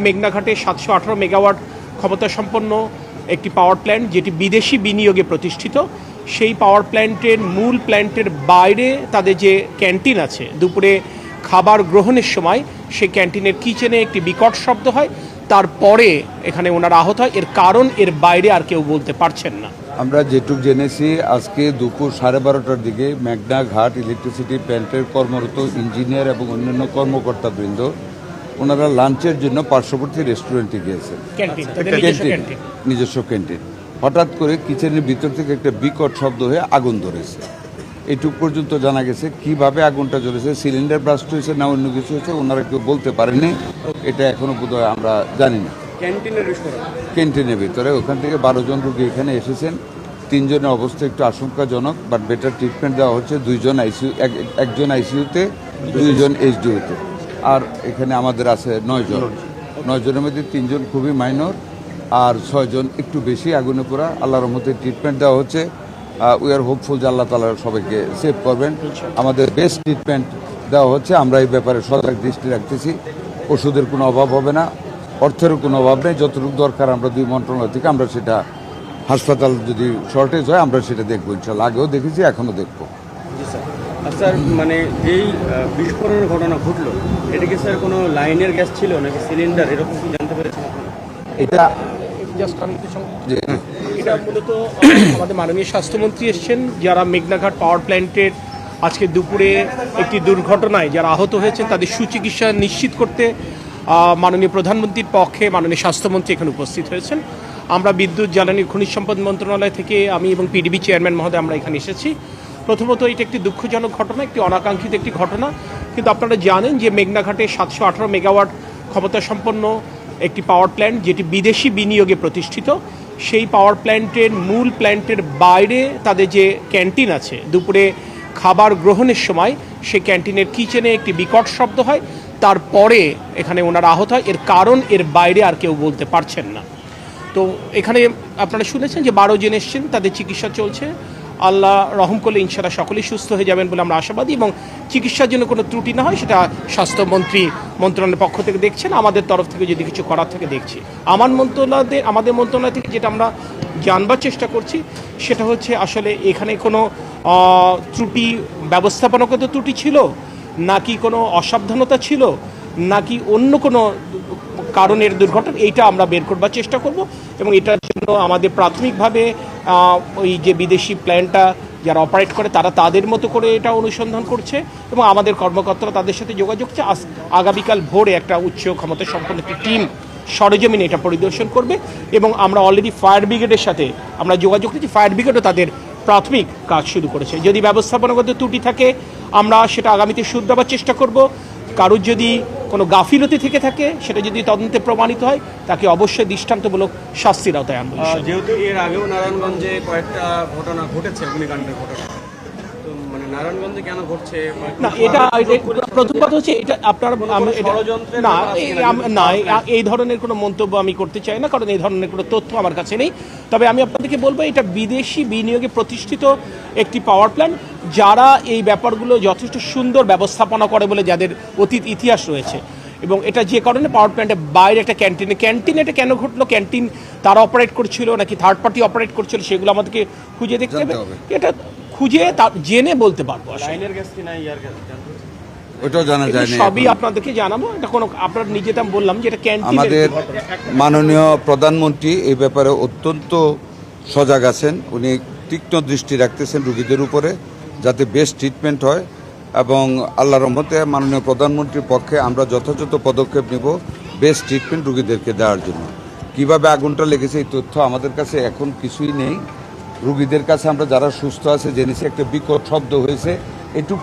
মেঘনাঘাটে ৭১৮ megawatt ক্ষমতাসম্পন্ন একটি power plant যেটি বিদেশি বিনিয়োগে প্রতিষ্ঠিত। সেই পাওয়ার প্ল্যান্টের মূল প্ল্যান্টের বাইরে তাদের যে ক্যান্টিন আছে, দুপুরে খাবার গ্রহণের সময় সেই ক্যান্টিনের কিচেনে একটি বিকট শব্দ হয়, তারপরে এখানে ওনারা আহত হয়। এর কারণ এর বাইরে আর কেউ বলতে পারছেন না। আমরা যেটুক জেনেছি, আজকে দুপুর 12:30টার দিকে মেঘনাঘাট ইলেকট্রিসিটি প্ল্যান্টের কর্মরত ইঞ্জিনিয়ার এবং অন্যান্য কর্মকর্তাবৃন্দ ওনারা লাঞ্চের জন্য পার্শ্ববর্তী রেস্টুরেন্টে গিয়েছেন, নিজস্ব ক্যান্টিন। হঠাৎ করে কিচেনের ভিতর থেকে একটা বিকট শব্দ হয়ে আগুন ধরেছে। এইটুক পর্যন্ত জানা গেছে। কিভাবে আগুনটা জ্বলেছে, সিলিন্ডার ব্লাস্ট হয়েছে না অন্য কিছু হয়েছে, ওনারা কেউ বলতে পারেনি। এটা এখনো বোধহয় আমরা জানি না। ক্যান্টিনের ভিতরে ওখান থেকে 12 জন রোগী এখানে এসেছেন। 3 জনের অবস্থা একটু আশঙ্কাজনক, বাট বেটার ট্রিটমেন্ট দেওয়া হচ্ছে। 2 জন আইসিইউ, একজন আইসিইউতে, 2 জন এইচডিইউতে। আর এখানে আমাদের আছে 9 জন। 9 জনের মধ্যে 3 জন খুবই মাইনর, আর 6 জন একটু বেশি আগুনে পোড়া। আল্লাহর রহমতে ট্রিটমেন্ট দেওয়া হচ্ছে। উই আর হোপফুল যে আল্লাহ তাআলা সবাইকে সেভ করবেন। আমাদের বেস্ট ট্রিটমেন্ট দেওয়া হচ্ছে। আমরা এই ব্যাপারে সজাগ দৃষ্টি রাখতেছি। ওষুধের কোনো অভাব হবে না, অর্থের কোনো অভাব নেই। যতটুকু দরকার আমরা 2 মন্ত্রণালয় থেকে আমরা সেটা, হাসপাতাল যদি শর্টেজ হয় আমরা সেটা দেখবো ইনশাল্লাহ। আগেও দেখেছি, এখনও দেখবো। স্যার, মানে যেই বিস্ফোরণের ঘটনা ঘটলো, এটা কি স্যার কোনো লাইনের গ্যাস ছিল নাকি সিলিন্ডার, এরকম কি জানতে পেরেছেন আপনারা? এটা এটা মূলত আমাদের মাননীয় স্বাস্থ্যমন্ত্রী এসছেন, যারা মেঘনাঘাট পাওয়ার প্ল্যান্টের আজকে দুপুরে একটি দুর্ঘটনায় যারা আহত হয়েছেন তাদের সুচিকিৎসা নিশ্চিত করতে মাননীয় প্রধানমন্ত্রীর পক্ষে মাননীয় স্বাস্থ্যমন্ত্রী এখানে উপস্থিত হয়েছেন। আমরা বিদ্যুৎ, জ্বালানি, খনিজ সম্পদ মন্ত্রণালয় থেকে আমি এবং পিডিবি চেয়ারম্যান মহোদয় আমরা এখানে এসেছি। প্রথমত এটা একটি দুঃখজনক ঘটনা, একটি অনাকাঙ্ক্ষিত একটি ঘটনা। কিন্তু আপনারা জানেন যে মেঘনাঘাটে ৭১৮ মেগাওয়াট ক্ষমতাসম্পন্ন একটি পাওয়ার প্ল্যান্ট যেটি বিদেশি বিনিয়োগে প্রতিষ্ঠিত। সেই পাওয়ার প্ল্যান্টের মূল প্ল্যান্টের বাইরে তাদের যে ক্যান্টিন আছে, দুপুরে খাবার গ্রহণের সময় সেই ক্যান্টিনের কিচেনে একটি বিকট শব্দ হয়, তারপরে এখানে ওনারা আহত হয়। এর কারণ এর বাইরে আর কেউ বলতে পারছেন না। তো এখানে আপনারা শুনেছেন যে 12 জন এসছেন, তাদের চিকিৎসা চলছে। আল্লাহ রহম করলে ইনশাআল্লাহ সকলেই সুস্থ হয়ে যাবেন বলে আমরা আশাবাদী, এবং চিকিৎসার জন্য কোনো ত্রুটি না হয় সেটা স্বাস্থ্যমন্ত্রী মন্ত্রণালয়ের পক্ষ থেকে দেখছেন। আমাদের তরফ থেকে যদি কিছু করার থেকে দেখছি। আমাদের মন্ত্রণালয় থেকে যেটা আমরা জানবার চেষ্টা করছি সেটা হচ্ছে আসলে এখানে কোনো ত্রুটি, ব্যবস্থাপনাগত ত্রুটি ছিল নাকি কোনো অসাবধানতা ছিল নাকি অন্য কোনো কারণের দুর্ঘটনা, এইটা আমরা বের করবার চেষ্টা করব। এবং এটার জন্য আমাদের প্রাথমিকভাবে ওই যে বিদেশি প্ল্যান্টটা যারা অপারেট করে তারা তাদের মতো করে এটা অনুসন্ধান করছে, এবং আমাদের কর্মকর্তারা তাদের সাথে যোগাযোগ করছে। আগামীকাল ভোরে একটা উচ্চ ক্ষমতা সম্পন্ন একটি টিম সরেজমিনে এটা পরিদর্শন করবে, এবং আমরা অলরেডি ফায়ার ব্রিগেডের সাথে আমরা যোগাযোগ করেছি। ফায়ার ব্রিগেডও তাদের প্রাথমিক কাজ শুরু করেছে। যদি ব্যবস্থাপনাগত ত্রুটি থাকে আমরা সেটা আগামীতে শুধরাবার চেষ্টা করব। কারোর যদি কোনো গাফিলতি থেকে থাকে, সেটা যদি তদন্তে প্রমাণিত হয়, তাকে অবশ্যই দৃষ্টান্তমূলক শাস্তির আওতায় আনবো। যেহেতু এর আগেও নারায়ণগঞ্জে কয়েকটা ঘটনা ঘটেছে, অগ্নিকাণ্ডের ঘটনা, তো মানে নারায়ণগঞ্জে কেন ঘটছে না, এটা প্রথম কথা হচ্ছে এটা আপনার না, এই ধরনের কোনো মন্তব্য আমি করতে চাই না, কারণ এই ধরনের কোনো তথ্য আমার কাছে নেই। তবে আমি আপনাদেরকে বলবো এটা বিদেশি বিনিয়োগে প্রতিষ্ঠিত একটি পাওয়ার প্ল্যান্ট, যারা এই ব্যাপারগুলো যথেষ্ট সুন্দর ব্যবস্থাপনা করে বলে যাদের অতীত ইতিহাস রয়েছে। এবং এটা যে কারণে পাওয়ার প্ল্যান্টের বাইরে একটা ক্যান্টিন এটা কেন ঘটলো, ক্যান্টিন তারা অপারেট করছিল নাকি থার্ড পার্টি অপারেট করছিল, সেগুলো আমাদেরকে খুঁজে দেখতে হবে। এটা খুঁজে জেনে বলতে পারবো। লাইনের গ্যাস কি না ইয়ার গ্যাস ওটাও জানা যায় না, সবই আপনাদেরকে জানাবো। এটা কোনো আপনার নিজেটা বললাম যে এটা ক্যান্টিন। আমাদের মাননীয় প্রধানমন্ত্রী এই ব্যাপারে অত্যন্ত সজাগ আছেন। উনি তীক্ষ্ণ দৃষ্টি রাখতেছেন রোগীদের উপরে, যাতে বেস্ট ট্রিটমেন্ট হয়। এবং আল্লাহর রহমতে মাননীয় প্রধানমন্ত্রীর পক্ষে আমরা যথাযথ পদক্ষেপ নেব বেস্ট ট্রিটমেন্ট রোগীদেরকে দেওয়ার জন্য। কিভাবে আগুনটা লেগেছে এই তথ্য আমাদের কাছে এখন কিছুই নেই। রোগীদের কাছে আমরা যারা সুস্থ আছে জেনেছি একটা বিকট শব্দ হয়েছে, এটুকু